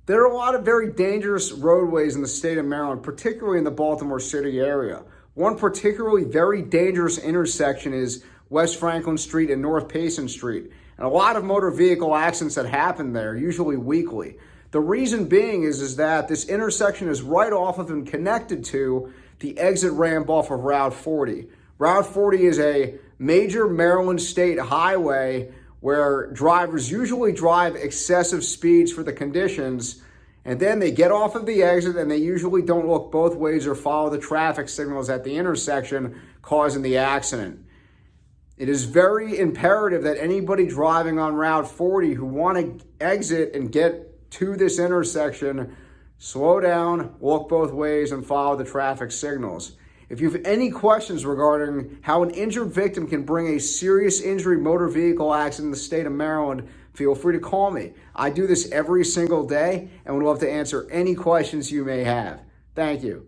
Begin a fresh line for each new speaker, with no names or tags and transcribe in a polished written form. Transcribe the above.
There are a lot of very dangerous roadways in the state of Maryland, particularly in the Baltimore City area. One particularly very dangerous intersection is West Franklin Street and North Payson Street, and a lot of motor vehicle accidents that happen there, usually weekly. The reason being is that this intersection is right off of and connected to the exit ramp off of Route 40. Route 40 is a major Maryland state highway where drivers usually drive excessive speeds for the conditions, and then they get off of the exit and they usually don't look both ways or follow the traffic signals at the intersection, causing the accident. It is very imperative that anybody driving on Route 40 who want to exit and get to this intersection slow down, look both ways, and follow the traffic signals. If you have any questions regarding how an injured victim can bring a serious injury motor vehicle accident in the state of Maryland, feel free to call me. I do this every single day and would love to answer any questions you may have. Thank you.